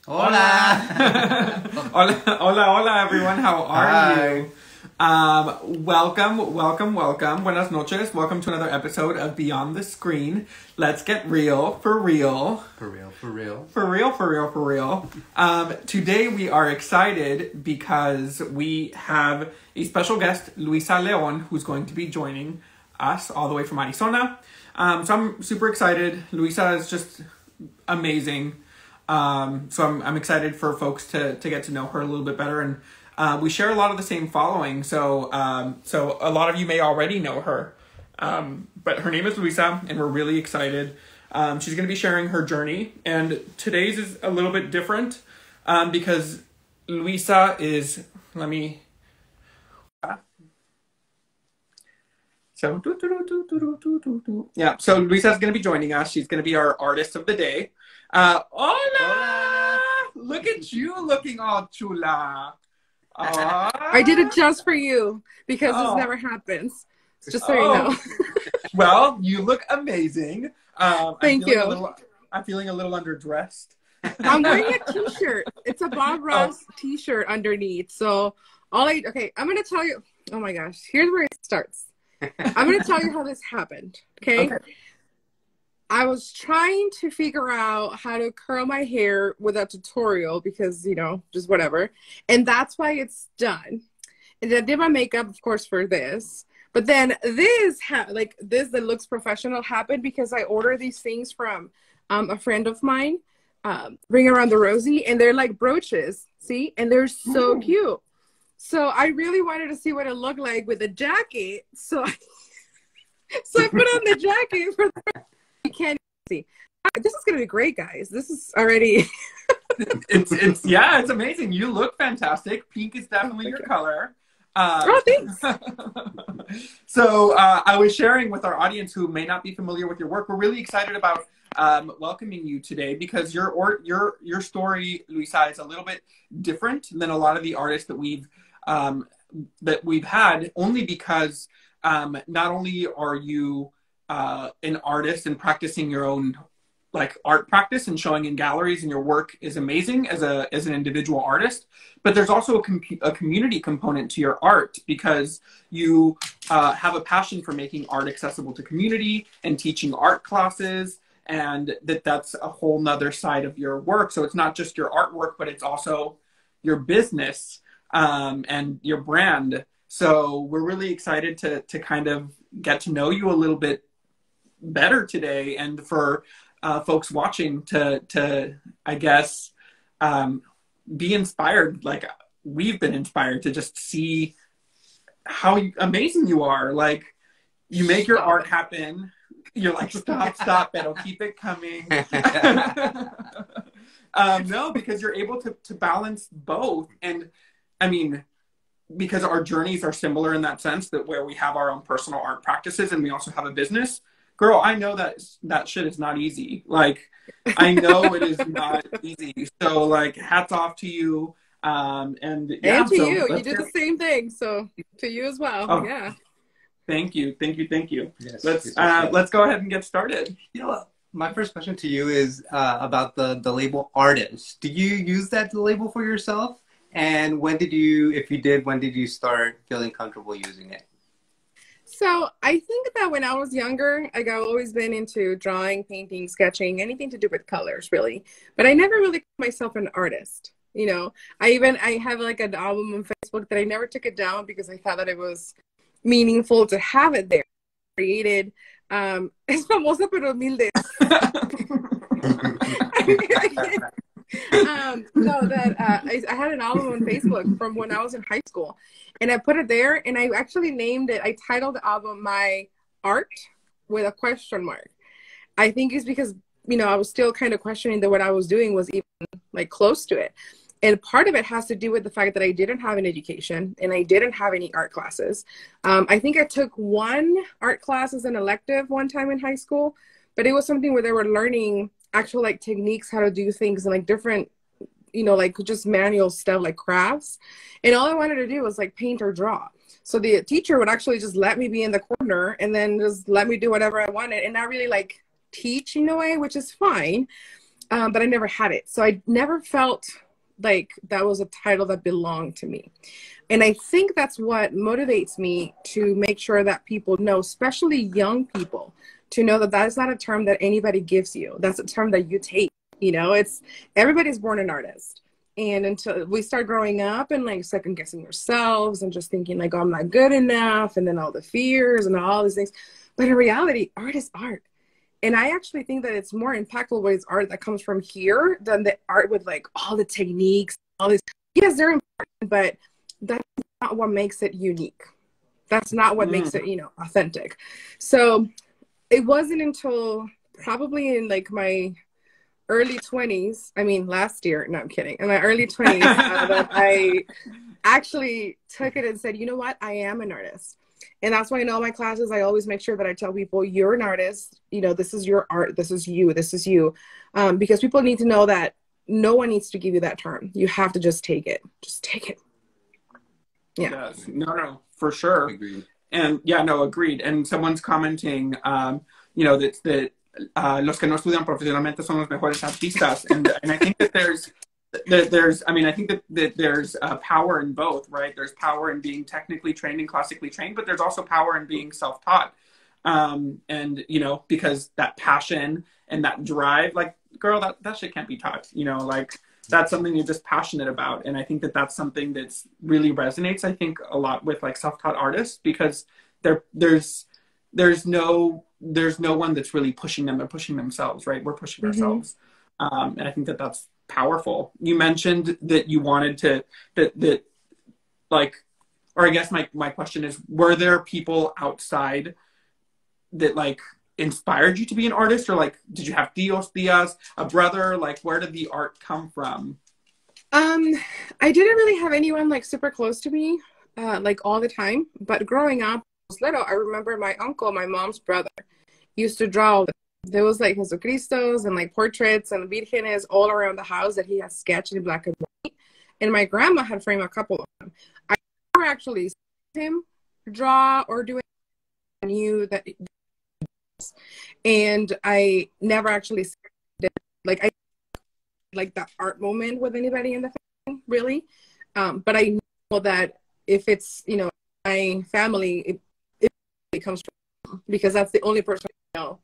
Hola. Hola, hola, hola, everyone. How are you? Welcome. Buenas noches. Welcome to another episode of Beyond the Screen. Let's get real, for real. For real. Today we are excited because we have a special guest, Luisa Leon, who's going to be joining us all the way from Arizona. So I'm super excited. Luisa is just amazing. So I'm excited for folks to get to know her a little bit better, and we share a lot of the same following. So a lot of you may already know her, but her name is Luisa, and we're really excited. She's going to be sharing her journey, and today's is a little bit different because Luisa is. So Luisa's going to be joining us. She's going to be our artist of the day. Hola! Look at you looking all chula. I did it just for you because this never happens. Just so you know. Well, you look amazing. Thank you. I'm feeling a little underdressed. I'm wearing a t-shirt. It's a Bob Ross t-shirt underneath. So I'm going to tell you. Oh my gosh. Here's where it starts. I'm going to tell you how this happened. Okay. I was trying to figure out how to curl my hair with a tutorial because, just whatever. And that's why it's done. And then I did my makeup, of course, for this. But then this that looks professional happened because I ordered these things from a friend of mine, Ring Around the Rosie, and they're like brooches, see? And they're so cute. So I really wanted to see what it looked like with a jacket. So I put on the jacket for the... You can't see. This is gonna be great, guys. This is already. it's amazing. You look fantastic. Pink is definitely your color. Thanks. So I was sharing with our audience who may not be familiar with your work. We're really excited about welcoming you today because your story, Luisa, is a little bit different than a lot of the artists that we've had. Only because not only are you an artist and practicing your own art practice and showing in galleries, and your work is amazing as an individual artist, but there's also a community component to your art because you have a passion for making art accessible to community and teaching art classes, and that's a whole nother side of your work. So it's not just your artwork, but it's also your business and your brand. So we're really excited to kind of get to know you a little bit better today, and for folks watching to I guess be inspired like we've been inspired to just see how amazing you are. Like, you make your art happen. You're like, stop it, I'll keep it coming. No, because you're able to balance both. And I mean, because our journeys are similar in that sense, that where we have our own personal art practices and we also have a business. Girl, I know that shit is not easy. Like, I know it is not easy. So, like, hats off to you. And to you. You did the same thing. So to you as well. Oh, yeah. Thank you. Yes, let's go ahead and get started. You know what? My first question to you is about the label artist. Do you use that label for yourself? And when did you start feeling comfortable using it? So I think that when I was younger, I've always been into drawing, painting, sketching, anything to do with colors, really. But I never really called myself an artist. I have like an album on Facebook that I never took it down because I thought that it was meaningful to have it there. Created, es famosa pero humilde. I had an album on Facebook from when I was in high school, and I put it there, and I actually named it. I titled the album "My Art" with a question mark. I think it's because I was still kind of questioning that what I was doing was even like close to it, and part of it has to do with the fact that I didn't have an education and I didn't have any art classes. I think I took one art class as an elective one time in high school, but it was something where they were learning actual like techniques, how to do things, and like different, like just manual stuff like crafts. And all I wanted to do was like paint or draw. So the teacher would actually just let me be in the corner and then just let me do whatever I wanted and not really like teach in a way, which is fine. but I never had it. So I never felt like that was a title that belonged to me. And I think that's what motivates me to make sure that people know, especially young people, to know that that is not a term that anybody gives you. That's a term that you take. You know, it's everybody's born an artist. And until we start growing up and like second guessing ourselves and just thinking like, oh, I'm not good enough. And then all the fears and all these things. But in reality, art is art. And I actually think that it's more impactful with art that comes from here than the art with like all the techniques, all this. Yes, they're important, but that's not what makes it unique. That's not what makes it, you know, authentic. So it wasn't until probably in like my early 20s, I mean, last year, no, I'm kidding, in my early 20s, that I actually took it and said, you know what, I am an artist. And that's why in all my classes, I always make sure that I tell people, you're an artist, you know, this is your art, this is you, this is you. Because people need to know that no one needs to give you that term. You have to just take it. Just take it. Yeah. Yes. No, for sure. Agreed. And yeah, no, agreed. And someone's commenting, you know, that los que no estudian profesionalmente son los mejores artistas. And I think that I think that there's power in both, right? There's power in being technically trained and classically trained, but there's also power in being self-taught. And, you know, because that passion and that drive, like, girl, that shit can't be taught, you know, like that's something you're just passionate about. And I think that that's something that's really resonates, I think, a lot with like self-taught artists, because there's no one that's really pushing them. They're pushing themselves, right? We're pushing ourselves. And I think that that's powerful. You mentioned that you wanted to, that like, or I guess my question is, were there people outside that like inspired you to be an artist, or like, did you have tias, a brother? Like, where did the art come from? I didn't really have anyone like super close to me, like all the time, but growing up, I was little, I remember my uncle, my mom's brother, used to draw. There was like Jesucristos and like portraits and Virgenes all around the house that he had sketched in black and white. And my grandma had framed a couple of them. I never actually seen him draw or do it. I knew that, and I never actually did like that art moment with anybody in the family, really. But I know that if it's, you know, my family, it comes from, because that's the only person I know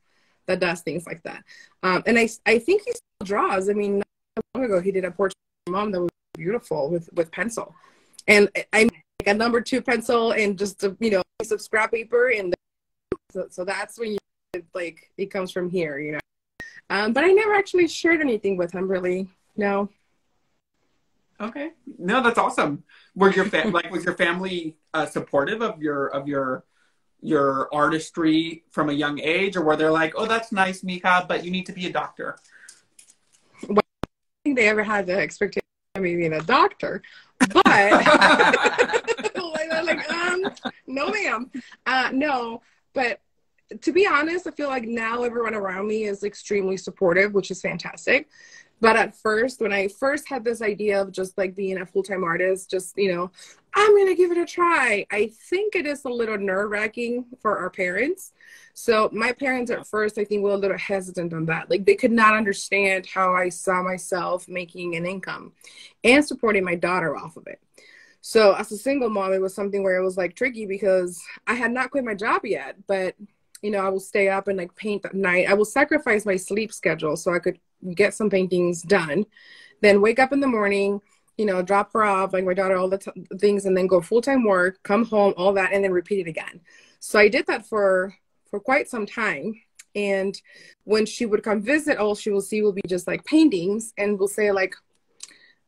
that does things like that. And I think he still draws. I mean, not long ago he did a portrait of my mom that was beautiful with pencil, and I make a number 2 pencil and just a, you know, piece of scrap paper, and so that's when you like it comes from here, you know. But I never actually shared anything with him, really. No. Okay, no, that's awesome. Was your family supportive of your artistry from a young age, or were they like, oh, that's nice, Mika, but you need to be a doctor? Well, I don't think they ever had the expectation of me being a doctor, but no, ma'am. No, but to be honest, I feel like now everyone around me is extremely supportive, which is fantastic. But at first, when I first had this idea of just like being a full-time artist, just, you know, I'm going to give it a try, I think it is a little nerve-wracking for our parents. So my parents at first, I think, were a little hesitant on that. Like, they could not understand how I saw myself making an income and supporting my daughter off of it. So as a single mom, it was something where it was like tricky, because I had not quit my job yet, but, you know, I will stay up and like paint at night. I will sacrifice my sleep schedule so I could get some paintings done, then wake up in the morning, you know, drop her off, like my daughter, all the things, and then go full-time work, come home, all that, and then repeat it again. So I did that for quite some time. And when she would come visit, all she will see will be just like paintings, and we'll say like,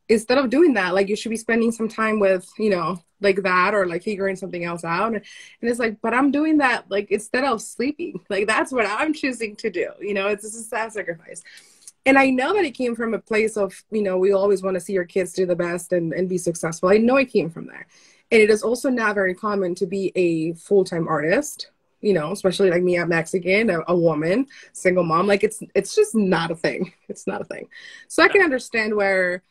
instead of doing that, like, you should be spending some time with, you know, like that, or like figuring something else out. And it's like, but I'm doing that like instead of sleeping. Like, that's what I'm choosing to do. You know, it's a sad sacrifice. And I know that it came from a place of, you know, we always want to see our kids do the best and be successful. I know it came from there. And it is also not very common to be a full-time artist, you know, especially like me, I'm Mexican, a woman, single mom. Like, it's just not a thing. It's not a thing. So I can understand where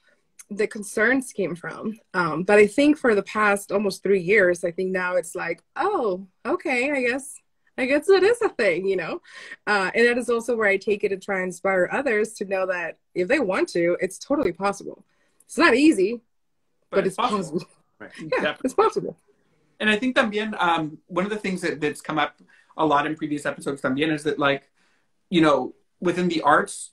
the concerns came from. But I think for the past almost 3 years, I think now it's like, oh, okay, I guess I guess it is a thing, you know? And that is also where I take it to try and inspire others to know that if they want to, it's totally possible. It's not easy, but it's possible. Right. Yeah, Definitely. it's possible. And I think también, one of the things that's come up a lot in previous episodes también is that, like, you know, within the arts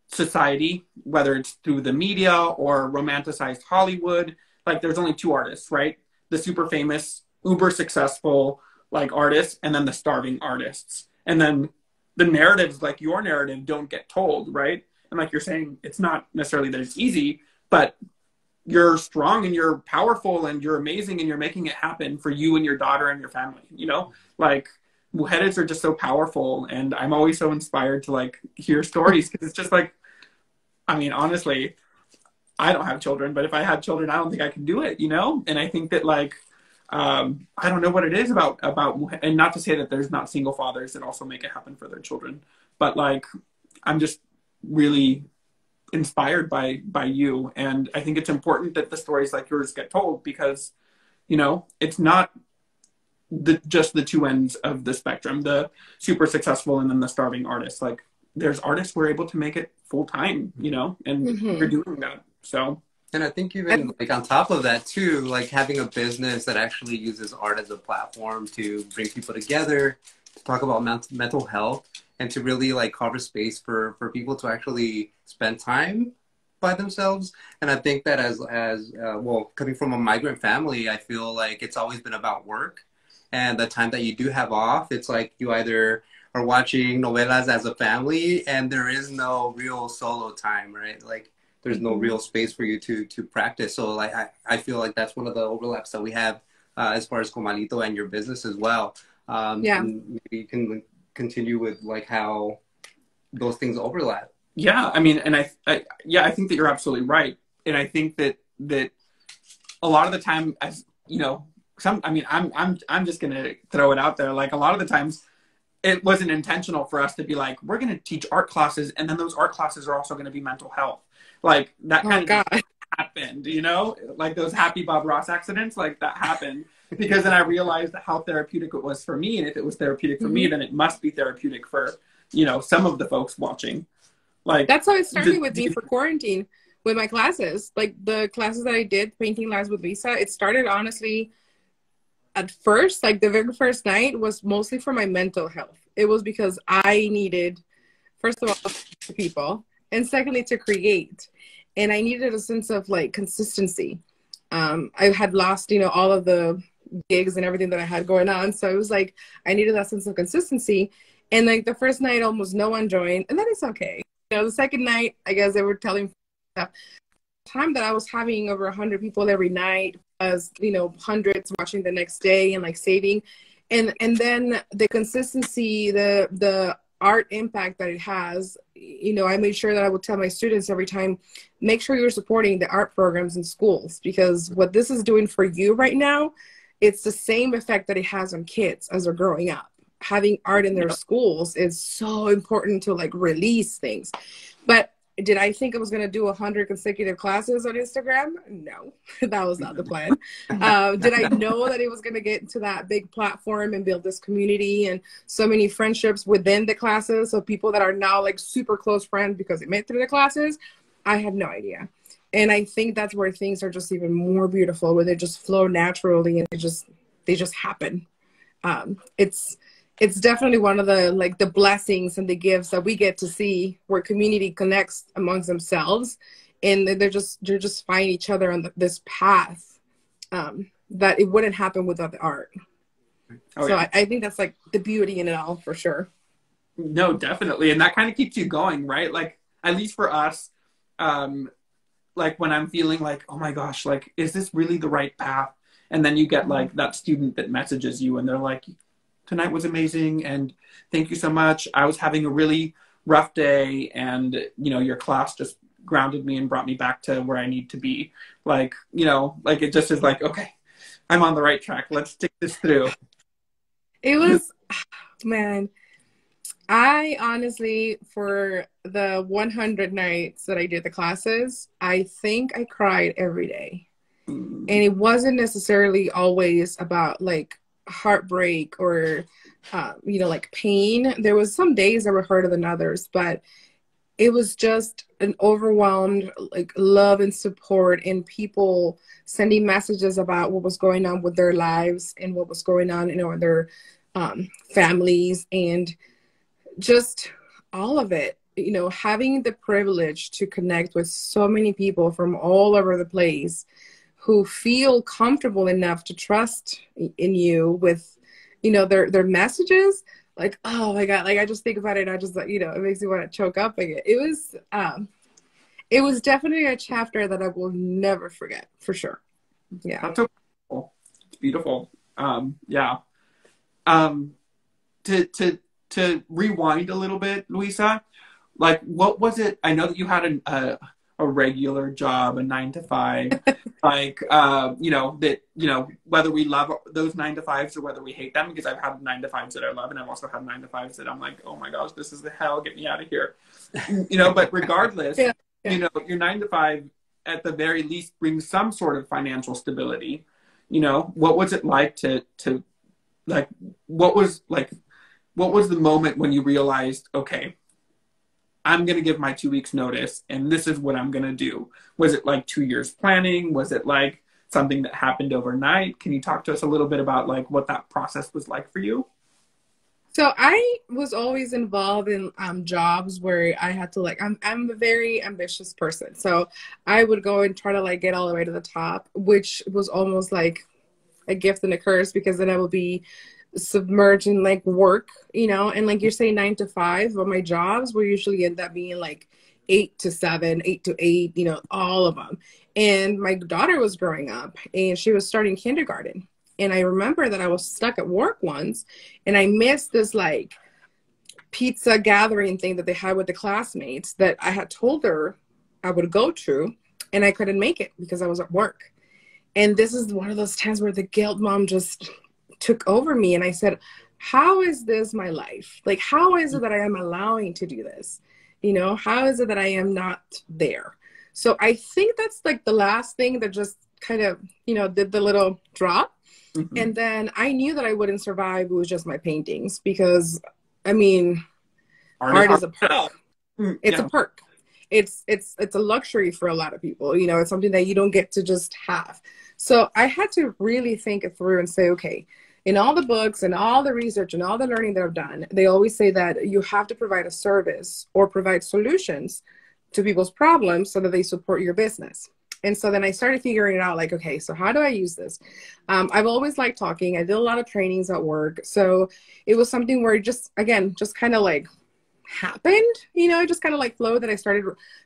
society, whether it's through the media or romanticized Hollywood, like, there's only two artists, right? The super famous, uber successful, like, artists, and then the starving artists. And then the narratives, like your narrative, don't get told, right? And like you're saying, it's not necessarily that it's easy, but you're strong and you're powerful and you're amazing and you're making it happen for you and your daughter and your family, you know? Like, mujeres are just so powerful, and I'm always so inspired to, like, hear stories, because it's just like, I mean, honestly, I don't have children, but if I had children, I don't think I could do it, you know? And I think that, like, I don't know what it is about, and not to say that there's not single fathers that also make it happen for their children, but, like, I'm just really inspired by you. And I think it's important that the stories like yours get told, because, you know, it's not just the two ends of the spectrum, the super successful and then the starving artists. Like, there's artists who are able to make it full time, you know, and you're doing that. So, and I think even like on top of that too, like having a business that actually uses art as a platform to bring people together, to talk about mental health, and to really like carve space for people to actually spend time by themselves. And I think that as well, coming from a migrant family, I feel like it's always been about work. And the time that you do have off, it's like you either are watching novelas as a family, and there is no real solo time, right? Like, there's no real space for you to practice. So like I feel like that's one of the overlaps that we have as far as Comalito and your business as well. Yeah. And maybe you can continue with like how those things overlap. Yeah, I mean, and I think that you're absolutely right. And I think that a lot of the time, as you know, I'm just gonna throw it out there. Like, a lot of the times, it wasn't intentional for us to be like, we're gonna teach art classes, and then those art classes are also gonna be mental health. Like, that kind of happened, you know, like those Happy Bob Ross accidents, like that happened. Because then I realized how therapeutic it was for me, and if it was therapeutic for me, then it must be therapeutic for, you know, some of the folks watching. Like, that's how it started with me for quarantine, with my classes. Like, the classes that I did, painting labs with Luisa, it started honestly at first, like the very first night was mostly for my mental health. It was because I needed, first of all, people, and secondly, to create. And I needed a sense of like consistency. I had lost, you know, all of the gigs and everything that I had going on. So it was like, I needed that sense of consistency. And like the first night, almost no one joined, and that is okay. You know, the second night, I guess they were telling stuff. Time that I was having over 100 people every night, as you know, hundreds watching the next day and like saving, and then the consistency, the art impact that it has. You know, I made sure that I would tell my students every time, make sure you're supporting the art programs in schools, because what this is doing for you right now, it's the same effect that it has on kids as they're growing up. Having art in their schools is so important to like release things. But did I think I was going to do 100 consecutive classes on Instagram? No, that was not the plan. Did I know that it was going to get to that big platform and build this community and so many friendships within the classes? So people that are now like super close friends because they met through the classes? I had no idea. And I think that's where things are just even more beautiful, where they just flow naturally and they just happen. It's definitely one of the like the blessings and the gifts that we get to see, where community connects amongst themselves, and they're just finding each other on this path that it wouldn't happen without the art. Oh, so yeah. I think that's like the beauty in it all, for sure. No, definitely, and that kind of keeps you going, right? Like, at least for us, like when I'm feeling like, oh my gosh, like, is this really the right path? And then you get like that student that messages you and they're like, tonight was amazing, and thank you so much. I was having a really rough day, and, you know, your class just grounded me and brought me back to where I need to be. Like, you know, like it just is like, okay, I'm on the right track. Let's stick this through. It was, man, I honestly, for the 100 nights that I did the classes, I think I cried every day. And it wasn't necessarily always about like heartbreak or, like pain. There was some days that were harder than others, but it was just an overwhelmed like love and support, and people sending messages about what was going on with their lives and what was going on, in their families, and just all of it. Having the privilege to connect with so many people from all over the place who feel comfortable enough to trust in you with, their messages. Like, oh my God, like I just think about it and I just, it makes me want to choke up. Like it was definitely a chapter that I will never forget, for sure. Yeah. That's so beautiful. It's beautiful. Yeah. To rewind a little bit, Luisa, like, what was it? I know that you had a regular job, a 9 to 5, like, whether we love those 9 to 5s or whether we hate them, because I've had 9 to 5s that I love, and I've also had 9 to 5s that I'm like, oh my gosh, this is the hell, get me out of here. But regardless, yeah. Your 9 to 5 at the very least brings some sort of financial stability. What was it like to like, what was the moment when you realized, okay, I'm going to give my 2 weeks notice and this is what I'm going to do? Was it like 2 years planning? Was it like something that happened overnight? Can you talk to us a little bit about like what that process was like for you? So I was always involved in jobs where I had to I'm a very ambitious person. So I would go and try to get all the way to the top, which was almost like a gift and a curse, because then I would be submerged in work, and like you're saying 9 to 5, but my jobs will usually end up being 8 to 7, 8 to 8, all of them. And my daughter was growing up and she was starting kindergarten. And I remember that I was stuck at work once and I missed this pizza gathering thing that they had with the classmates that I had told her I would go to, and I couldn't make it because I was at work. And this is one of those times where the guilt mom just took over me, and I said, how is this my life? Like, how is it that I am allowing to do this? How is it that I am not there? So I think that's the last thing that just kind of, did the little drop. Mm-hmm. And then I knew that I wouldn't survive with just my paintings, because art is a perk. It's a perk. It's a luxury for a lot of people. It's something that you don't get to just have. So I had to really think it through and say, okay, in all the books and all the research and all the learning that I've done, they always say that you have to provide a service or provide solutions to people's problems so that they support your business. And so then I started figuring it out, okay, so how do I use this? I've always liked talking. I did a lot of trainings at work. So it was something where just kind of happened, it just kind of flowed, that I started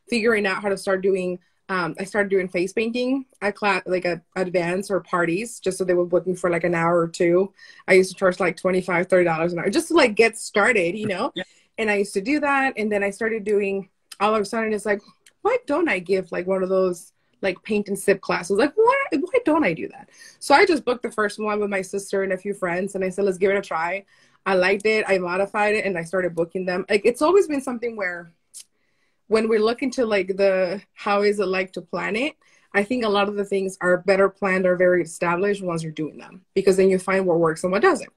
figuring out how to start doing. I started doing face painting at class, at advance or parties, just so they would book me for an hour or two. I used to charge $25, $30 an hour just to get started, Yeah. And I used to do that. And then I started doing, all of a sudden it's why don't I give one of those paint and sip classes? Why don't I do that? So I just booked the first one with my sister and a few friends, and I said, let's give it a try. I liked it. I modified it, and I started booking them. It's always been something where when we look into the how is it like to plan it, I think a lot of the things are better planned or very established once you're doing them, because then you find what works and what doesn't.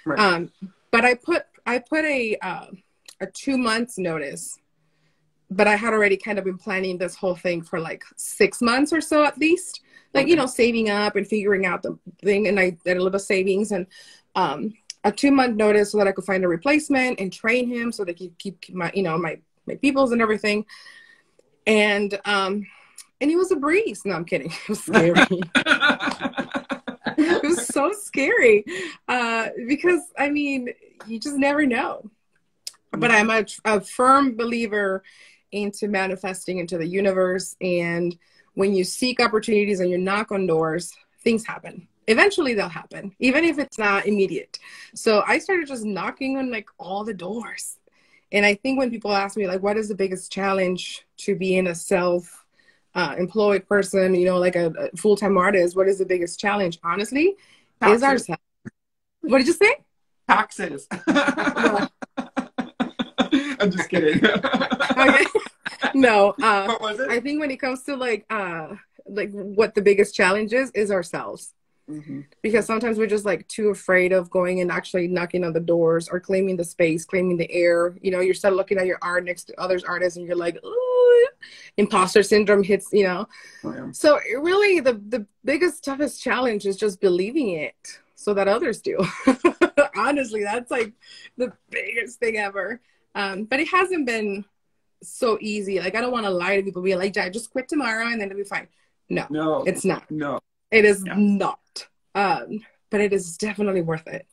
Right. But I put a 2 months notice, but I had already kind of been planning this whole thing for 6 months or so at least, okay. Saving up and figuring out the thing. And I did a little savings and a 2 month notice so that I could find a replacement and train him so they could keep my, my peoples and everything. And it was a breeze. No, I'm kidding. It was scary. It was so scary because, you just never know. But I'm a firm believer into manifesting into the universe. And when you seek opportunities and you knock on doors, things happen. Eventually they'll happen, even if it's not immediate. So I started just knocking on all the doors. And I think when people ask me, what is the biggest challenge to being a self-employed person, a full-time artist, what is the biggest challenge? Honestly, taxes. Is ourselves. What did you say? Taxes. Yeah. I'm just kidding. Okay. No. What was it? I think when it comes to what the biggest challenge is ourselves. Because sometimes we're just like too afraid of going and actually knocking on the doors or claiming the space, claiming the air. You know, you're still looking at your art next to others artists and you're like, ooh, imposter syndrome hits, you know. Oh, yeah. So really the biggest, toughest challenge is just believing it so that others do. Honestly, that's like the biggest thing ever. But it hasn't been so easy. Like, I don't want to lie to people, be like, just quit tomorrow and then it'll be fine. No, it's not. No, it is not. But it is definitely worth it.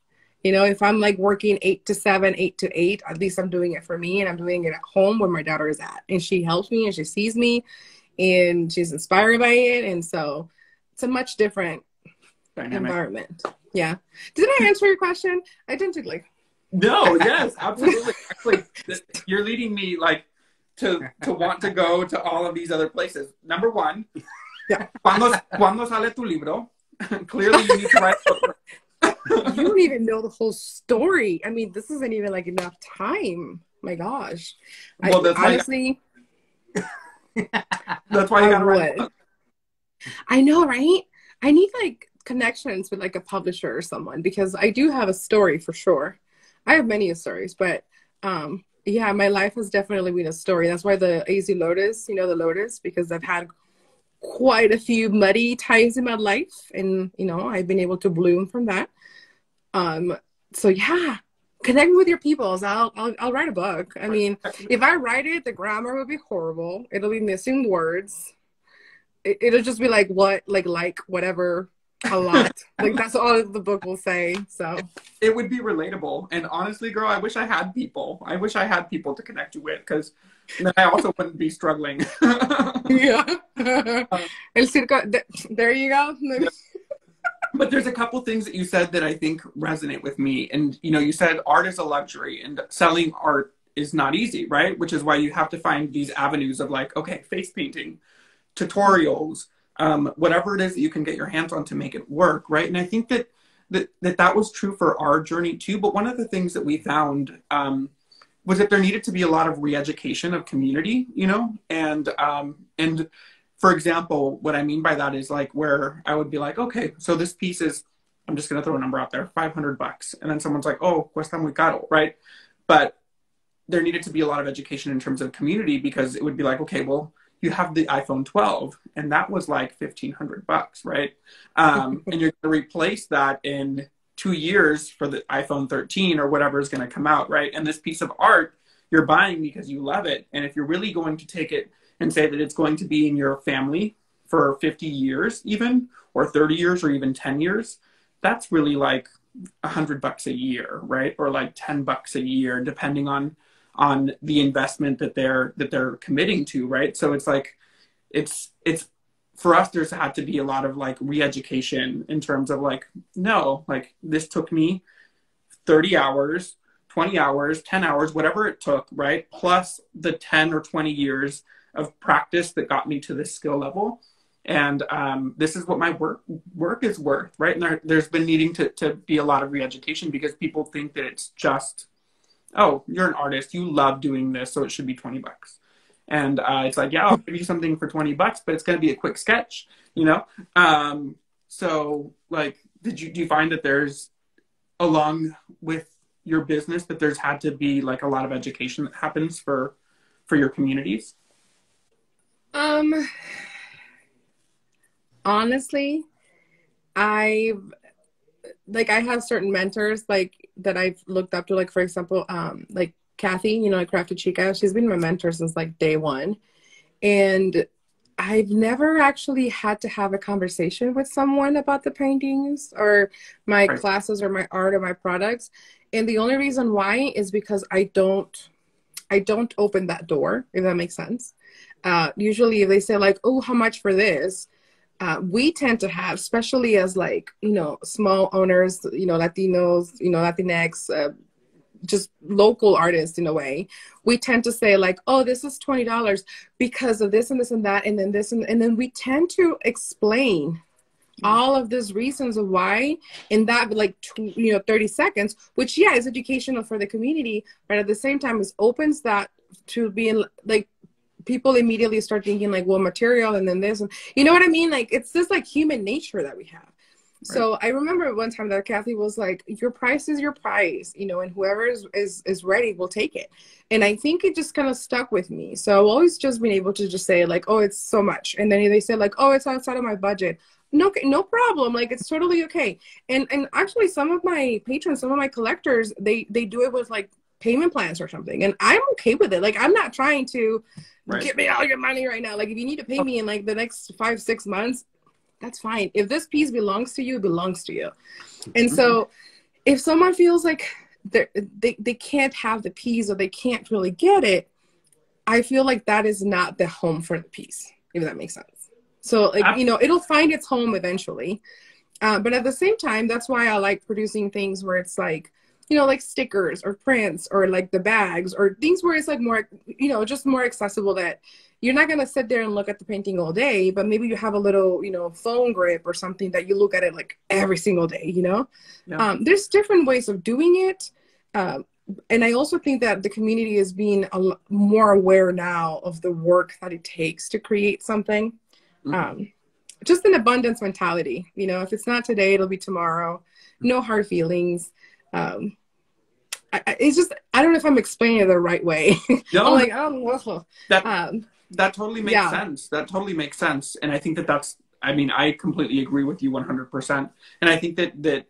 You know, if I'm like working 8 to 7, 8 to 8, at least I'm doing it for me, and I'm doing it at home where my daughter is at, and she helps me and she sees me and she's inspired by it. And so it's a much different environment. Yeah. Did I answer your question? I didn't like. No, yes, absolutely. Actually, you're leading me like to want to go to all of these other places. Number one, cuando sale tu libro? Clearly you need to write a book. You don't even know the whole story. I mean, this isn't even like enough time. My gosh. Well, honestly, that's why you gotta write a book. I know, right? I need like connections with like a publisher or someone, because I do have a story for sure. I have many stories, but yeah, my life has definitely been a story. That's why the AZ Lotus, you know, the Lotus, because I've had quite a few muddy times in my life, and you know, I've been able to bloom from that. So yeah, connect with your peoples. I'll write a book. I mean, if I write it, the grammar will be horrible. It'll be missing words. It'll just be like whatever, a lot. Like, that's all the book will say. So it would be relatable. And honestly, girl, I wish I had people. I wish I had people to connect you with, because then I also wouldn't be struggling. Yeah. El circo, there you go. But there's a couple things that you said that I think resonate with me. And, you know, you said art is a luxury and selling art is not easy, right? Which is why you have to find these avenues of like, okay, face painting, tutorials, whatever it is that you can get your hands on to make it work, right? And I think that was true for our journey too. But one of the things that we found was that there needed to be a lot of re-education of community, you know? And for example, what I mean by that is like where I would be like, okay, so this piece is, I'm just gonna throw a number out there, $500. And then someone's like, oh, cuesta muy caro, right? But there needed to be a lot of education in terms of community, because it would be like, okay, well, you have the iPhone 12 and that was like $1,500, right? And you're gonna replace that in 2 years for the iPhone 13 or whatever is gonna come out, right? And this piece of art you're buying because you love it. And if you're really going to take it and say that it's going to be in your family for 50 years even, or 30 years, or even 10 years, that's really like $100 a year, right? Or like $10 a year, depending on the investment that they're committing to, right? So it's like, it's for us, there's had to be a lot of like re-education in terms of like, no, like this took me 30 hours, 20 hours, 10 hours, whatever it took, right? Plus the 10 or 20 years of practice that got me to this skill level. And this is what my work is worth, right? And there's been needing to be a lot of re-education, because people think that it's just, oh, you're an artist, you love doing this, so it should be $20. And it's like, yeah, I'll give you something for $20, but it's going to be a quick sketch, you know? So like, do you find that there's, along with your business, that there's had to be like a lot of education that happens for your communities? Honestly, I have certain mentors like that I've looked up to, like for example, like Kathy, you know, like Crafty Chica, she's been my mentor since like day one. And I've never actually had to have a conversation with someone about the paintings or my classes or my art or my products. And the only reason why is because I don't open that door, if that makes sense. Usually if they say like, oh, how much for this? We tend to have, especially as like, you know, small owners, you know, Latinos, you know, Latinx, just local artists in a way, we tend to say like, oh, this is $20 because of this and this and that. And then this, and then we tend to explain all of these reasons of why in that like, 30 seconds, which yeah, is educational for the community, but at the same time, it opens that to being like, people immediately start thinking like, well, material and then this, and you know what I mean? Like, it's just like human nature that we have. So I remember one time that Kathy was like, your price is your price, you know, and whoever is ready will take it. And I think it just kind of stuck with me. So I've always just been able to just say like, oh, it's so much. And then they say like, oh, it's outside of my budget. No, no problem. Like, it's totally okay. And actually some of my patrons, some of my collectors, they do it with like payment plans or something. And I'm okay with it. Like, I'm not trying to give me all your money right now. Like, if you need to pay me in like the next 5-6 months, that's fine. If this piece belongs to you, it belongs to you. And so if someone feels like they can't have the piece or they can't really get it, I feel like that is not the home for the piece, if that makes sense. So like, you know, it'll find its home eventually. But at the same time, that's why I like producing things where it's like, you know, like stickers or prints or like the bags or things where it's like more, you know, just more accessible, that you're not going to sit there and look at the painting all day, but maybe you have a little, you know, phone grip or something that you look at it like every single day, you know? Yeah. There's different ways of doing it. And I also think that the community is being more aware now of the work that it takes to create something. Just an abundance mentality, you know, if it's not today, it'll be tomorrow. No hard feelings. It's just, I don't know if I'm explaining it the right way. No, I'm like, oh, that totally makes sense. That totally makes sense. And I think that's, I mean, I completely agree with you 100%. And I think that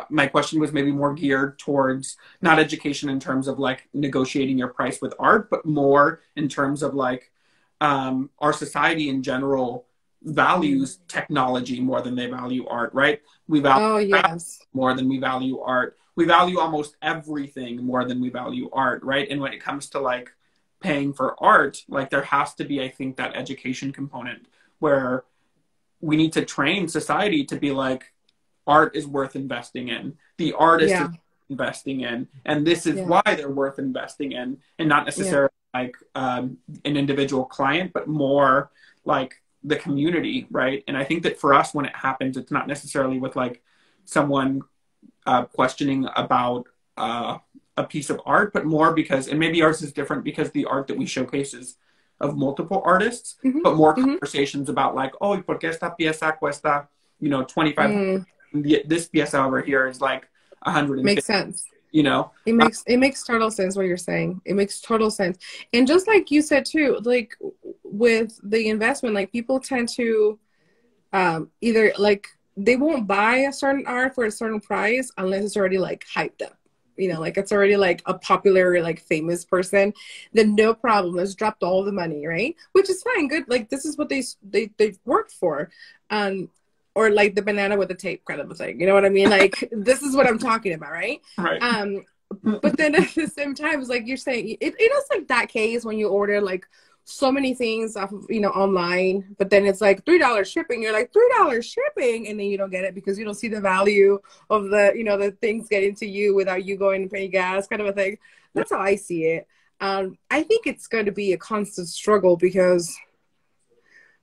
my question was maybe more geared towards not education in terms of like negotiating your price with art, but more in terms of like our society in general values technology more than they value art, right? We value more than we value art. We value almost everything more than we value art, right? And when it comes to like paying for art, like there has to be, I think, that education component where we need to train society to be like, art is worth investing in. The artist is investing in, and this is why they're worth investing in, and not necessarily like an individual client, but more like the community, right? And I think that for us, when it happens, it's not necessarily with like someone questioning about a piece of art, but more because, and maybe ours is different because the art that we showcase is of multiple artists, but more conversations about like, oh, ¿por qué esta pieza cuesta, you know, 25? This pieza over here is like 150. Makes sense. You know, it makes total sense what you're saying. It makes total sense. And just like you said too, like with the investment, like people tend to either like they won't buy a certain art for a certain price unless it's already like hyped up. You know, like it's already like a popular, like famous person, then no problem. Let's drop all the money, right? Which is fine, good. Like this is what they've worked for. Or like the banana with the tape kind of a thing. You know what I mean? Like this is what I'm talking about, right? Right. But then at the same time, it's like you're saying, it is like that case when you order like so many things off of, you know, online, but then it's like $3 shipping. You're like $3 shipping, and then you don't get it because you don't see the value of the, you know, the things getting to you without you going to pay gas, kind of a thing. That's how I see it. I think it's going to be a constant struggle because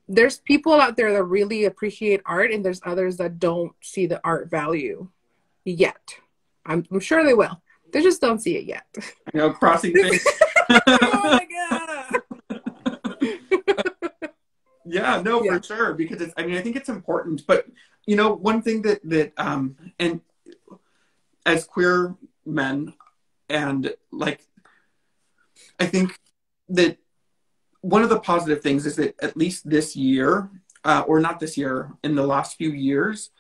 there's people out there that really appreciate art, and there's others that don't see the art value yet. I'm sure they will. They just don't see it yet. You know, crossing things. Oh my God. Yeah, no, for sure. Because it's, I mean, I think it's important. But, you know, one thing that and as queer men, and like, I think that one of the positive things is that at least this year, or not this year, in the last few years,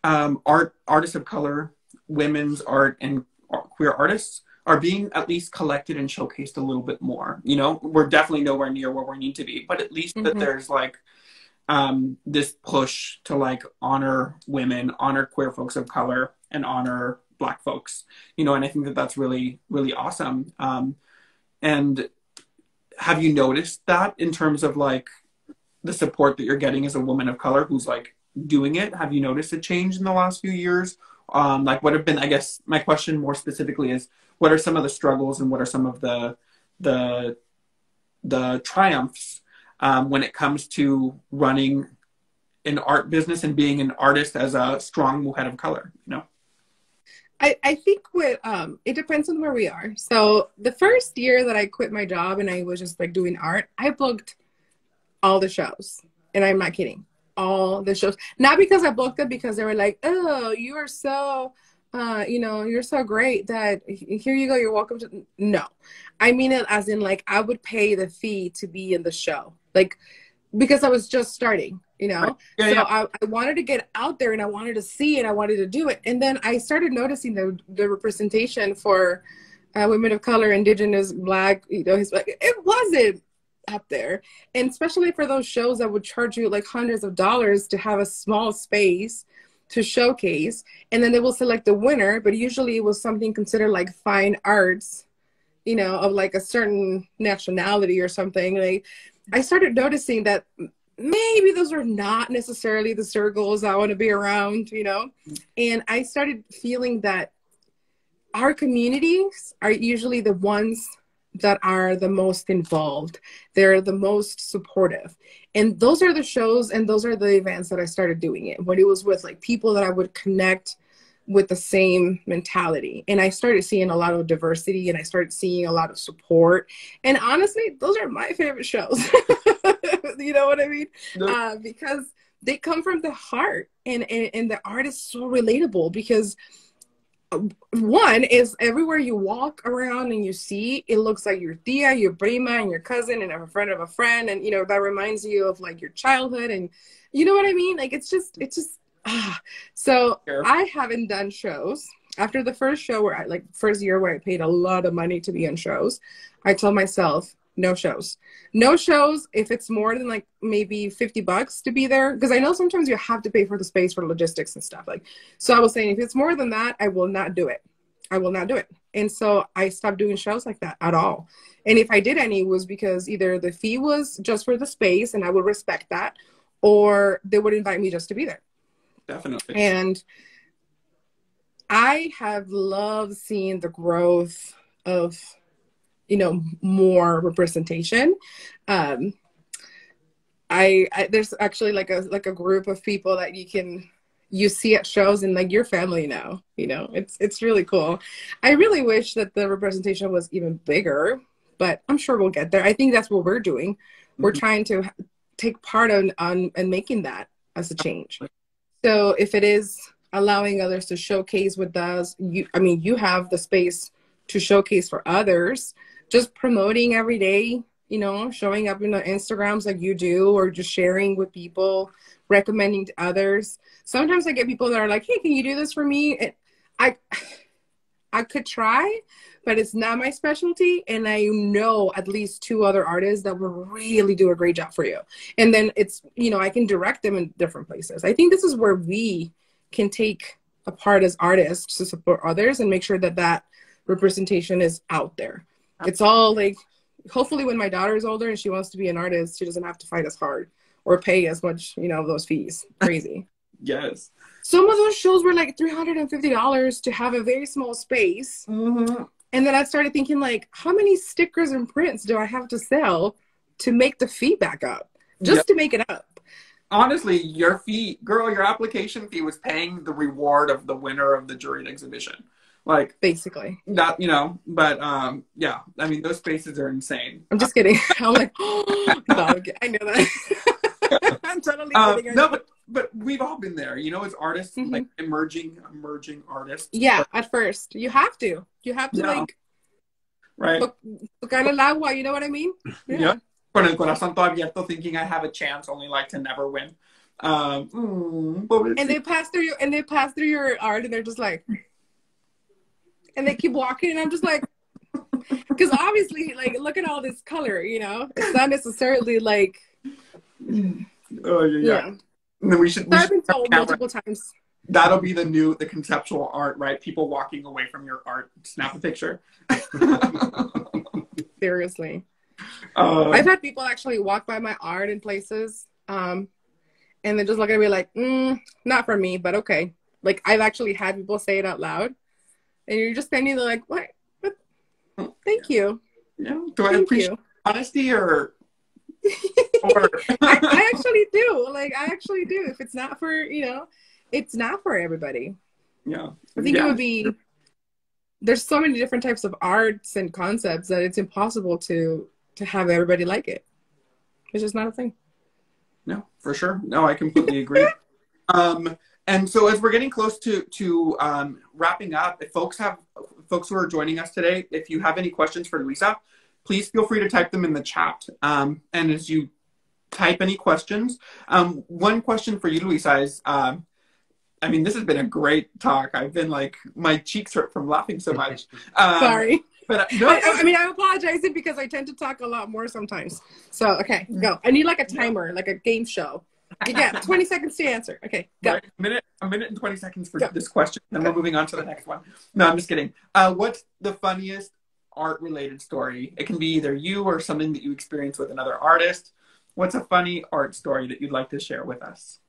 artists of color, women's art, and queer artists are being at least collected and showcased a little bit more. You know, we're definitely nowhere near where we need to be, but at least that there's like this push to like honor women, honor queer folks of color, and honor Black folks. You know, and I think that that's really, really awesome. And have you noticed that in terms of like the support that you're getting as a woman of color who's like doing it? Have you noticed a change in the last few years? Like what have been, I guess my question more specifically is, what are some of the struggles and what are some of the triumphs when it comes to running an art business and being an artist as a strong mujer of color, you know? I think with it depends on where we are. So the first year that I quit my job and I was just like doing art, I booked all the shows, and I'm not kidding. all the shows. Not because I booked them, because they were like, oh, you are so, you know, you're so great that here you go, you're welcome to. No, I mean it as in like I would pay the fee to be in the show, like because I was just starting, you know. Right. Yeah, so yeah. I wanted to get out there and I wanted to see and I wanted to do it. And then I started noticing the representation for women of color, indigenous, black, you know, Hispanic. It wasn't up there. And especially for those shows that would charge you like hundreds of dollars to have a small space to showcase. And then they will select the winner, but usually it was something considered like fine arts, you know, of like a certain nationality or something. Like I started noticing that maybe those are not necessarily the circles I want to be around, you know? And I started feeling that our communities are usually the ones that are the most involved. They're the most supportive. And those are the shows and those are the events that I started doing it, when it was with like people that I would connect with the same mentality. And I started seeing a lot of diversity and I started seeing a lot of support. And honestly, those are my favorite shows. You know what I mean? Because they come from the heart, and the art is so relatable, because one is everywhere you walk around and you see, it looks like your tia, your prima, and your cousin, and a friend of a friend. And, you know, that reminds you of like your childhood, and you know what I mean? Like, it's just, so I haven't done shows after the first show where I, like first year where I paid a lot of money to be on shows. I told myself, no shows if it's more than like maybe $50 to be there, because I know sometimes you have to pay for the space for logistics and stuff. Like, so I was saying, if it's more than that, I will not do it. And so I stopped doing shows like that at all. And if I did any, it was because either the fee was just for the space and I would respect that, or they would invite me just to be there. Definitely. And I have loved seeing the growth of, you know, more representation. There's actually like a group of people that you see at shows and like your family now, you know, it's really cool. I really wish that the representation was even bigger, but I'm sure we'll get there. I think that's what we're doing. Mm-hmm. We're trying to take part on and making that as a change. So if it is allowing others to showcase with us, you have the space to showcase for others. Just promoting every day, you know, showing up in the Instagrams like you do, or just sharing with people, recommending to others. Sometimes I get people that are like, hey, can you do this for me? And I could try, but it's not my specialty. And I know at least 2 other artists that will really do a great job for you. And then it's, you know, I can direct them in different places. I think this is where we can take a part as artists to support others and make sure that that representation is out there. It's all like, hopefully when my daughter is older and she wants to be an artist, she doesn't have to fight as hard or pay as much, you know, those fees. Crazy. Yes. Some of those shows were like $350 to have a very small space. Mm-hmm. And then I started thinking, like, how many stickers and prints do I have to sell to make the fee back up? Just to make it up. Honestly, your fee, girl, your application fee was paying the reward of the winner of the juried exhibition. Like, basically that, you know, but yeah, I mean, those spaces are insane. I'm just kidding. I'm like, oh, no, I know that. I'm totally kidding. No, but we've all been there, you know, as artists, mm-hmm. like emerging artists. Yeah, at first you have to like, right, tocar el agua, you know what I mean? Yeah. Con el corazón todo abierto, thinking I have a chance, only like to never win. And they pass through your art, and they're just like. And they keep walking, and I'm just like, because obviously, like, look at all this color, you know? It's not necessarily like, oh, yeah. And then I've been told multiple times. That'll be the conceptual art, right? People walking away from your art. Snap a picture. Seriously. I've had people actually walk by my art in places, and they just look at me like, not for me, but okay. Like, I've actually had people say it out loud. And you're just standing there like, what? Thank you. Yeah. Do I appreciate honesty or I actually do. Like, I actually do. If it's not for, you know, it's not for everybody. Yeah. I think it would be, there's so many different types of arts and concepts that it's impossible to have everybody like it. It's just not a thing. No, for sure. No, I completely agree. And so as we're getting close to wrapping up, if folks who are joining us today, if you have any questions for Luisa, please feel free to type them in the chat. And as you type any questions, one question for you, Luisa, is, I mean, this has been a great talk. I've been like, my cheeks hurt from laughing so much. Sorry. But no, I mean, I'm apologizing because I tend to talk a lot more sometimes. So, okay, go. I need like a timer, like a game show. You got 20 seconds to answer. Okay, go. Right. A minute and 20 seconds for this question. Then we're moving on to the next one. No, I'm just kidding. What's the funniest art-related story? It can be either you or something that you experienced with another artist. What's a funny art story that you'd like to share with us?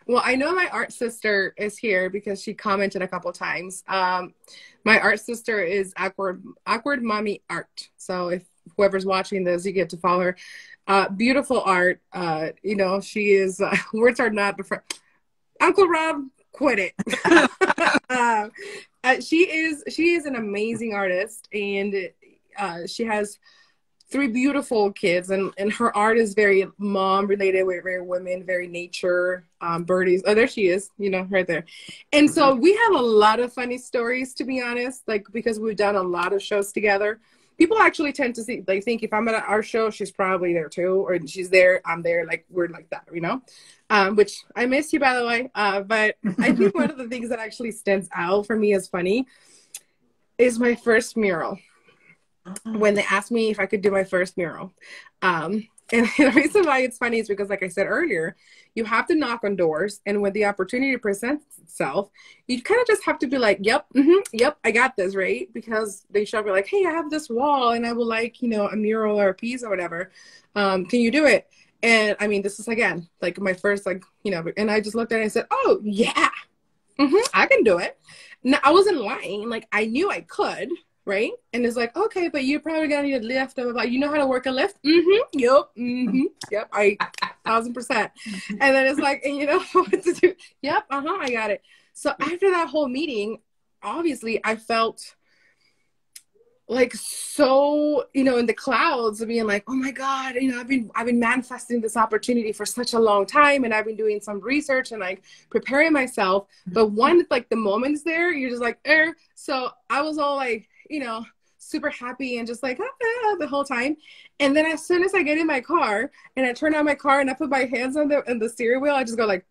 Well, I know my art sister is here because she commented a couple times. My art sister is Awkward Mommy Art. So if whoever's watching this, you get to follow her. Beautiful art. You know, she is, words are not, Uncle Rob, quit it. She is an amazing artist, and she has 3 beautiful kids, and her art is very mom related, very women, very nature, birdies. Oh, there she is, you know, right there. And so we have a lot of funny stories, to be honest, like, because we've done a lot of shows together. People actually tend to think if I'm at our show, she's probably there too, or she's there, I'm there, like, we're like that, you know? Which I miss you, by the way. But I think one of the things that actually stands out for me as funny is my first mural. When they asked me if I could do my first mural. And the reason why it's funny is because, like I said earlier, you have to knock on doors, and when the opportunity presents itself, you kind of just have to be like, yep, yep, I got this, right? Because they show me like, hey, I have this wall, and I would like, you know, a mural or a piece or whatever. Can you do it? And I mean, this is, again, like my first, like, you know, and I just looked at it and said, oh, yeah, I can do it. Now, I wasn't lying. Like, I knew I could. Right? And it's like, okay, but you're probably gonna need a lift. Blah, blah, blah. You know how to work a lift? Yep. Yep. 1,000%. And then it's like, and you know what to do? Yep. I got it. So after that whole meeting, obviously I felt like so, you know, in the clouds of being like, oh my God, you know, I've been manifesting this opportunity for such a long time, and I've been doing some research and like preparing myself. But one, like the moments there, you're just like, So I was all like, you know, super happy and just like the whole time. And then as soon as I get in my car and I turn on my car and I put my hands on the steering wheel, I just go like,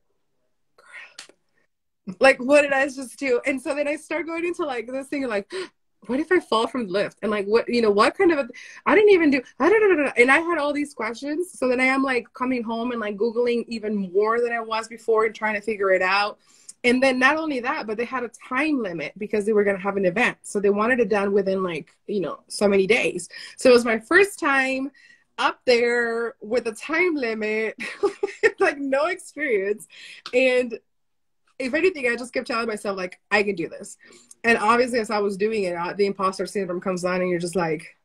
crap. Like, what did I just do? And so then I start going into like this thing like, what if I fall from the lift? And like, what, you know, what kind of, I didn't even do, and I had all these questions. So then I am like coming home and like Googling even more than I was before and trying to figure it out. And then not only that, but they had a time limit because they were going to have an event. So they wanted it done within like, you know, so many days. So it was my first time up there with a time limit, like no experience. And if anything, I just kept telling myself, like, I can do this. And obviously, as I was doing it, the imposter syndrome comes on and you're just like,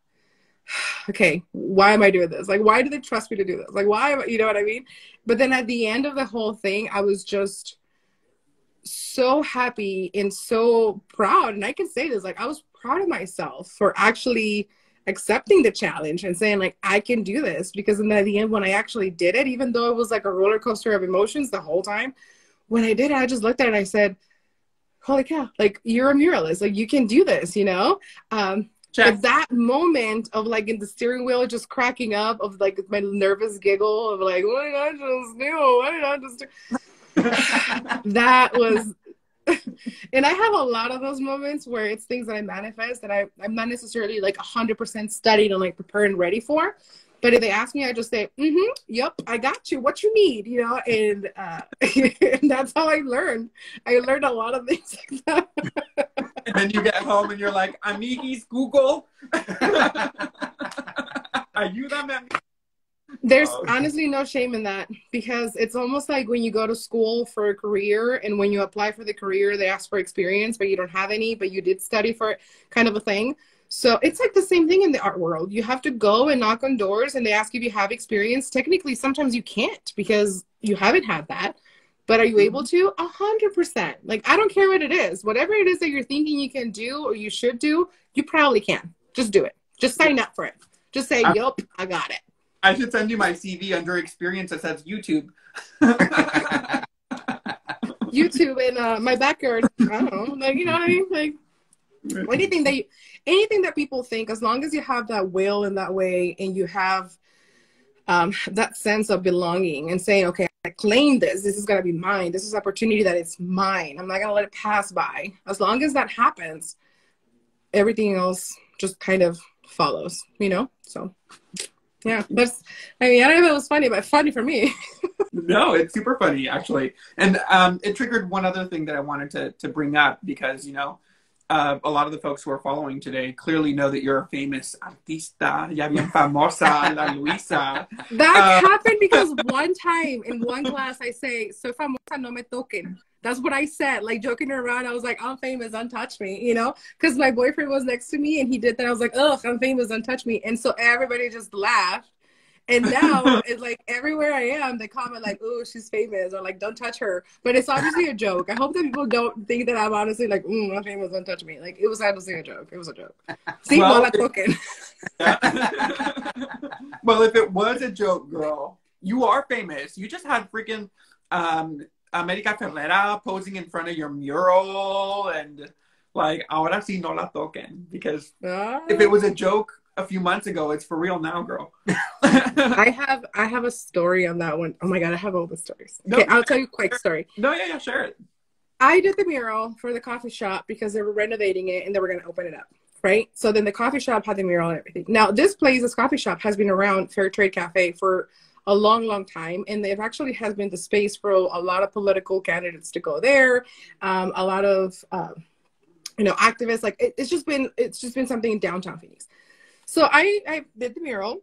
okay, why am I doing this? Like, why do they trust me to do this? Like, why am I, you know what I mean? But then at the end of the whole thing, I was just so happy and so proud. And I can say this, like, I was proud of myself for actually accepting the challenge and saying, like, I can do this. Because then at the end, when I actually did it, even though it was like a roller coaster of emotions the whole time, when I did it, I just looked at it and I said, holy cow, like, you're a muralist. Like, you can do this, you know? But that moment of like in the steering wheel just cracking up, of like my nervous giggle of like, what did I just do? What did I just do? That was, and I have a lot of those moments where it's things that I manifest that I'm not necessarily like 100% studied and like prepared and ready for. But if they ask me, I just say, yep, I got you. What you need, you know? And, and that's how I learned. I learned a lot of things like that. And then you get home and you're like, amiguis, Google. Are you that man? There's honestly no shame in that, because it's almost like when you go to school for a career and when you apply for the career, they ask for experience, but you don't have any, but you did study for it, kind of a thing. So it's like the same thing in the art world. You have to go and knock on doors and they ask if you have experience. Technically, sometimes you can't because you haven't had that. But are you able to? 100%. Like, I don't care what it is. Whatever it is that you're thinking you can do or you should do, you probably can. Just do it. Just sign up for it. Just say, yup, I got it. I should send you my CV under experience that says YouTube. YouTube in my backyard. I don't know, like, you know what I mean? Like anything that people think, as long as you have that will in that way, and you have that sense of belonging and saying, okay, I claim this. This is gonna be mine. This is opportunity that is mine. I'm not gonna let it pass by. As long as that happens, everything else just kind of follows, you know? So yeah, that's, I mean, I don't know if it was funny, but funny for me. No, it's super funny, actually. And it triggered one other thing that I wanted to bring up, because, you know, a lot of the folks who are following today clearly know that you're a famous artista, ya bien famosa, la Luisa. That happened because one time in one class I say, soy famosa, no me toquen. That's what I said, like joking around. I was like, I'm famous, don't touch me, you know? Because my boyfriend was next to me and he did that. I was like, ugh, I'm famous, don't touch me. And so everybody just laughed. And now it's like everywhere I am, they comment like, "Oh, she's famous," or like, "Don't touch her." But it's obviously a joke. I hope that people don't think that I'm honestly like, "I'm famous, don't touch me." Like, it was obviously a joke. It was a joke. See, well, I'm cooking. Well, if it was a joke, girl, you are famous. You just had freaking America Ferrera posing in front of your mural, and like, ahora sí no la toquen, because if it was a joke a few months ago, it's for real now, girl. I have a story on that one. Oh my god, I have all the stories. Okay, I'll tell you a quick story. No, yeah, share it. I did the mural for the coffee shop because they were renovating it and they were going to open it up, right? So then the coffee shop had the mural and everything. Now, this coffee shop, has been around, Fair Trade Cafe, for a long, long time, and it actually has been the space for a lot of political candidates to go there, a lot of you know, activists. Like, it's just been something in downtown Phoenix. So I did the mural,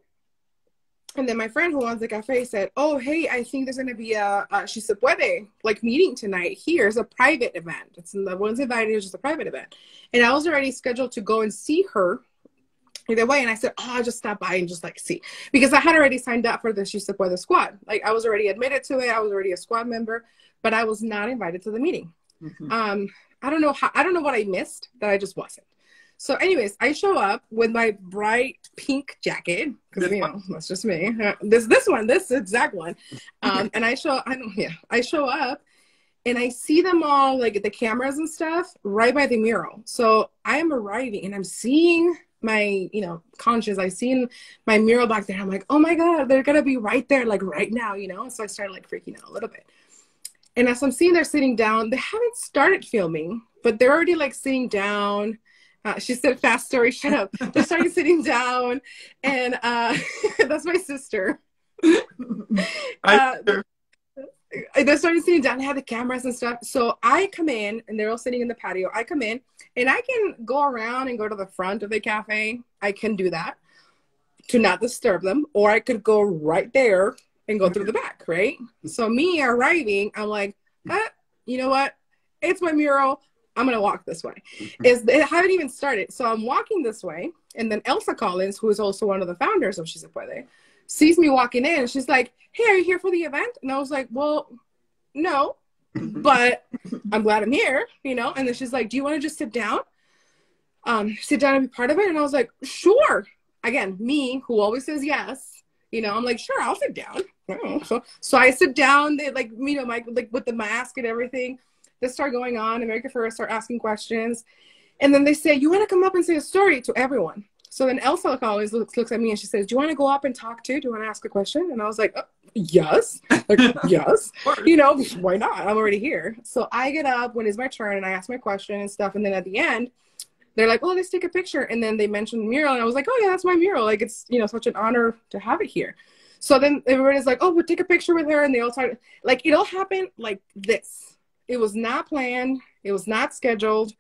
and then my friend who owns the cafe said, "Oh, hey, I think there's going to be a Si Se Puede, like, meeting tonight here. It's a private event. It's the one's invited, it's just a private event." And I was already scheduled to go and see her either way. And I said, "Oh, I'll just stop by and just like see," because I had already signed up for the Si Se Puede squad. Like, I was already admitted to it. I was already a squad member, but I was not invited to the meeting. Mm-hmm. I don't know what I missed that I just wasn't. So anyways, I show up with my bright pink jacket, because, you know, that's just me. This exact one. And I show up and I see them all, like, the cameras and stuff, right by the mural. So I am arriving and I'm seeing my, you know, conscious. I seen my mural back there. I'm like, oh my God, they're going to be right there, like right now, you know? So I started like freaking out a little bit. And as I'm seeing they're sitting down, they haven't started filming, but they're already like sitting down. She said, fast story, shut up. They started sitting down, and that's my sister. They started sitting down, they had the cameras and stuff. So I come in, and they're all sitting in the patio. I come in, and I can go around and go to the front of the cafe. I can do that to not disturb them, or I could go right there and go through the back, right? So me arriving, I'm like, you know what? It's my mural. I'm going to walk this way. It haven't even started. So I'm walking this way. And then Elsa Collins, who is also one of the founders of Si Se Puede, sees me walking in. And she's like, "Hey, are you here for the event?" And I was like, "Well, no, but I'm glad I'm here, you know?" And then she's like, "Do you want to just sit down? Sit down and be part of it?" And I was like, "Sure." Again, me, who always says yes, you know, I'm like, "Sure, I'll sit down." So I sit down. They, like, you know, like with the mask and everything. They start going on. America Ferrera start asking questions. And then they say, "You want to come up and say a story?" to everyone. So then Elsa always looks at me and she says, "Do you want to go up and talk too? Do you want to ask a question?" And I was like, yes. Like, yes. You know, why not? I'm already here. So I get up when it's my turn and I ask my question and stuff. And then at the end, they're like, "Oh, let's take a picture." And then they mentioned the mural. And I was like, "Oh, yeah, that's my mural. Like, it's, you know, such an honor to have it here." So then everybody's like, "Oh, we'll take a picture with her." And they all started, like, it all happened like this. It was not planned. It was not scheduled.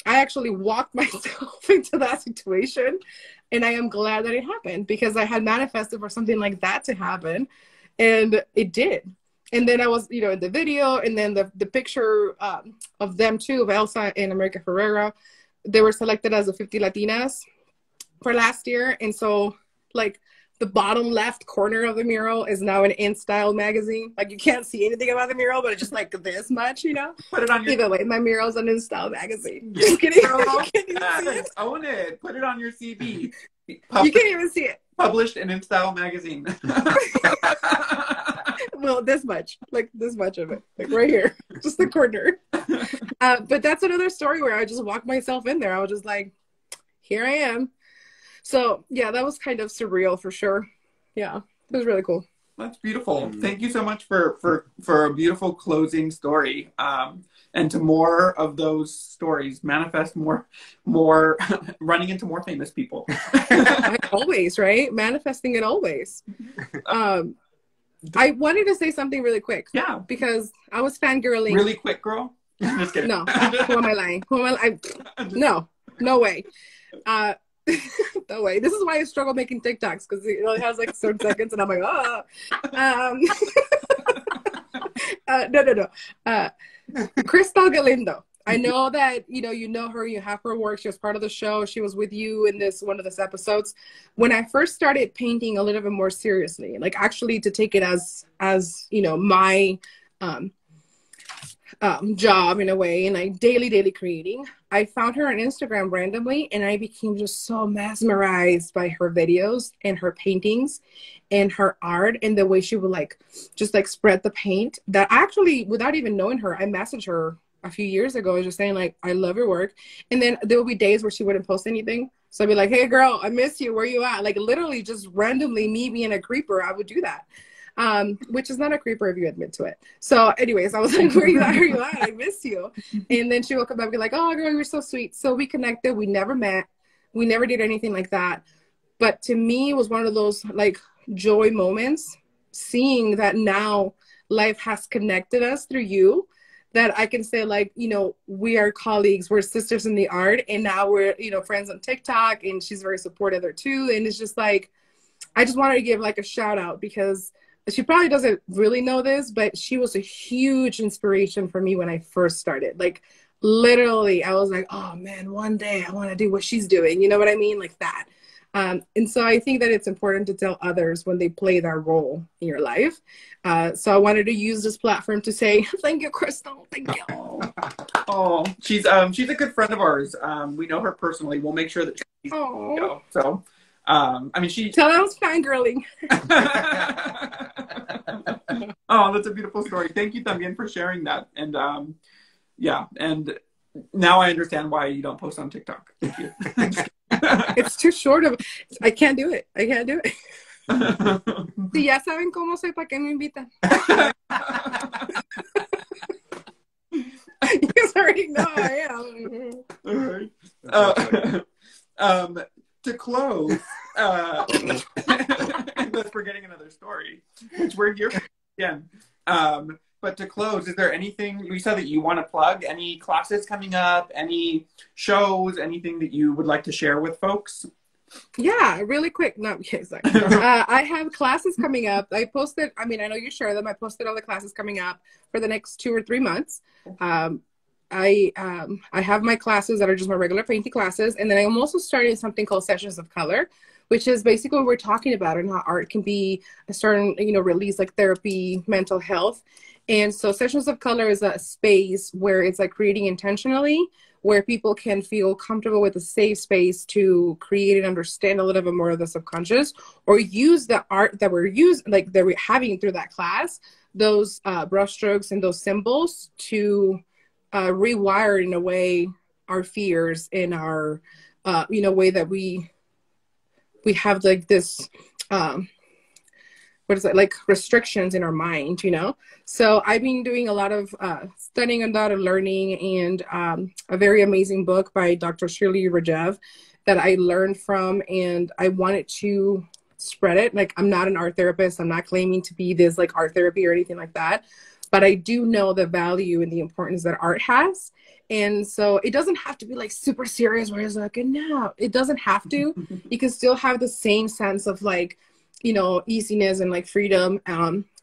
I actually walked myself into that situation, and I am glad that it happened because I had manifested for something like that to happen, and it did. And then I was, you know, in the video, and then the picture of them too, of Elsa and America Ferrera, they were selected as the 50 Latinas for last year. And so, like, the bottom left corner of the mural is now an InStyle magazine. Like, you can't see anything about the mural, but it's just like this much, you know? Put it on your... Either way, my mural's an InStyle magazine. Just kidding. Yes, own it. Put it on your CV. You can't even see it. Published in InStyle magazine. Well, this much of it, like right here, just the corner. But that's another story where I just walked myself in there. I was just like, here I am. So yeah, that was kind of surreal for sure. Yeah, it was really cool. That's beautiful. Thank you so much for a beautiful closing story. And to more of those stories, manifest more running into more famous people. Always, right? Manifesting it always. I wanted to say something really quick. Yeah. Because I was fangirling. Really quick, girl? Just kidding. No. Who am I lying? No way. No way. This is why I struggle making TikToks, because it only has like certain seconds and I'm like, no. Crystal Galindo. I know that you know her, you have her work. She was part of the show. She was with you in one of these episodes. When I first started painting a little bit more seriously, like actually to take it as my job in a way, and like daily creating, I found her on Instagram randomly, and I became just so mesmerized by her videos and her paintings and her art and the way she would just spread the paint, that actually, without even knowing her, I messaged her a few years ago just saying like, I love your work. And then there would be days where she wouldn't post anything, so I'd be like, hey girl, I miss you, where you at? Like literally just randomly, me being a creeper, I would do that. Which is not a creeper if you admit to it. So anyways, I was like, where you at? I miss you. And then she would come back and be like, oh girl, you're so sweet. So we connected. We never met. We never did anything like that. But to me, it was one of those like joy moments, seeing that now life has connected us through you, that I can say like, we are colleagues, we're sisters in the art, and now we're, friends on TikTok, and she's very supportive there too. And it's just like, I just wanted to give like a shout out, because she probably doesn't really know this, but she was a huge inspiration for me when I first started. Like literally, I was like, oh man, one day I want to do what she's doing. You know what I mean? Like that. And so I think that it's important to tell others when they play their role in your life. So I wanted to use this platform to say, thank you, Crystal. Thank you. Oh, she's a good friend of ours. We know her personally. We'll make sure that she's, so. I mean, she. Tell her I was fangirling. Oh, that's a beautiful story. Thank you, también, for sharing that. And yeah, and now I understand why you don't post on TikTok. Thank you. It's too short of. I can't do it. Si ya saben cómo soy, ¿para qué me invitan? You guys already know I am. All right. To close, unless we're getting another story, which we're here for again. But to close, is there anything, Luisa, that you want to plug? Any classes coming up? Any shows? Anything that you would like to share with folks? Yeah, really quick. No, okay, sorry. I have classes coming up. I know you share them. I posted all the classes coming up for the next 2 or 3 months. I have my classes that are just my regular painting classes, and then I'm also starting something called Sessions of Color, which is basically what we're talking about, and how art can be a certain release, like therapy, mental health. And so Sessions of Color is a space where it's like creating intentionally, where people can feel comfortable with a safe space to create and understand a little bit more of the subconscious, or use the art that we're having through that class, those brushstrokes and those symbols, to rewire in a way our fears and our way that we have like this like restrictions in our mind, So I've been doing a lot of studying on that and learning, and a very amazing book by Dr. Shirley Rajev that I learned from, and I wanted to spread it. Like, I'm not an art therapist. I'm not claiming to be this like art therapy or anything like that, but I do know the value and the importance that art has. And so it doesn't have to be like super serious where it's like, no, it doesn't have to. You can still have the same sense of like, easiness and like freedom,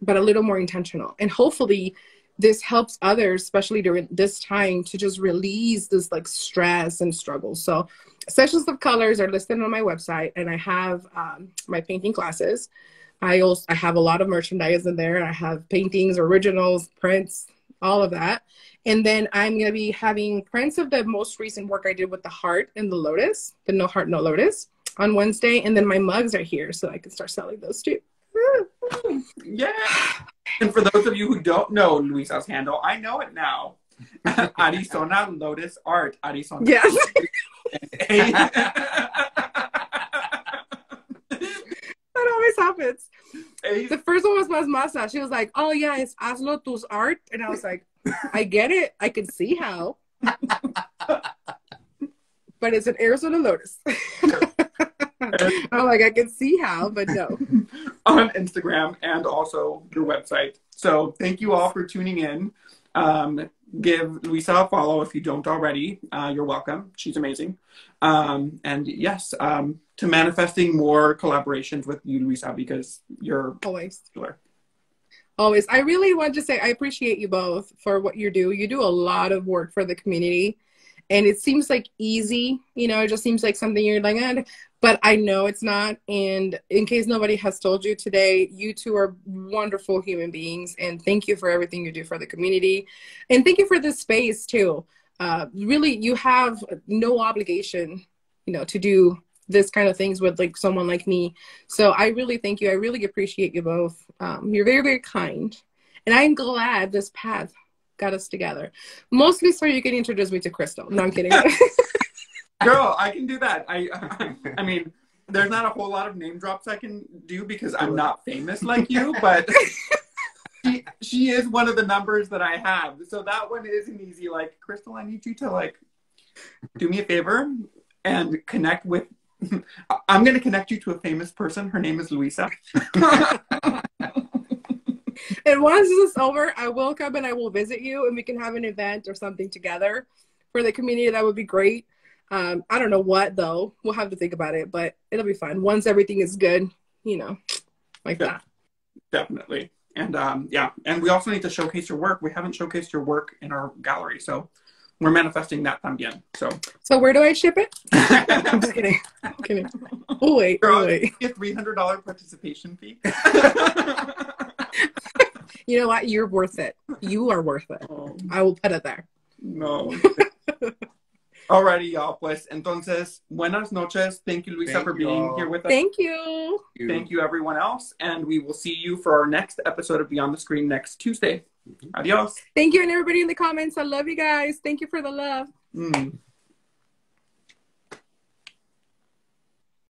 but a little more intentional. And hopefully this helps others, especially during this time, to just release this like stress and struggle. So Sessions of Colors are listed on my website, and I have my painting classes. I have a lot of merchandise in there. I have paintings, originals, prints, all of that. And then I'm going to be having prints of the most recent work I did with the heart and the lotus, the No Heart, No Lotus, on Wednesday. And then my mugs are here, so I can start selling those too. Yeah. And for those of you who don't know Luisa's handle, I know it now. Arizona Lotus Art. Arizona. Yes. That always happens. The first one was Mas Masa. She was like, oh yeah, it's Hazlo Tus Art. And I was like, I get it. I can see how. But it's an Arizona Lotus. I'm like, I can see how, but no. On Instagram and also your website. So thank you all for tuning in. Give Luisa a follow if you don't already. You're welcome. She's amazing. And yes, to manifesting more collaborations with you, Luisa, because you're always. Sure. Always. I really want to say I appreciate you both for what you do. You do a lot of work for the community. And it seems like easy, you know, it just seems like something you're like, but I know it's not. And in case nobody has told you today, you two are wonderful human beings. And thank you for everything you do for the community. And thank you for this space too. Really, you have no obligation, you know, to do this kind of things with like someone like me. So I really thank you. I really appreciate you both. You're very, very kind. And I'm glad this path got us together. Mostly so you can introduce me to Crystal. No, I'm kidding. Girl, I can do that. I mean, there's not a whole lot of name drops I can do because I'm not famous like you, but she is one of the numbers that I have. So that one isn't easy. Like, Crystal, I need you to like do me a favor and connect with I'm going to connect you to a famous person. Her name is Luisa. And once this is over, I will come and I will visit you and we can have an event or something together for the community. That would be great. I don't know what though. We'll have to think about it, but it'll be fun. Once everything is good, you know, like that. Definitely. And yeah, and we also need to showcase your work. We haven't showcased your work in our gallery, so we're manifesting that también. So where do I ship it? I'm just kidding. I'm kidding. Oh wait, girl, wait. Get $300 participation fee. You know what? You're worth it. You are worth it. I will put it there. No. Alrighty, y'all. Pues, entonces, buenas noches. Thank you, Luisa, for being here with us. Thank you. Thank you, everyone else. And we will see you for our next episode of Beyond the Screen next Tuesday. Adios. Thank you, and everybody in the comments. I love you guys. Thank you for the love.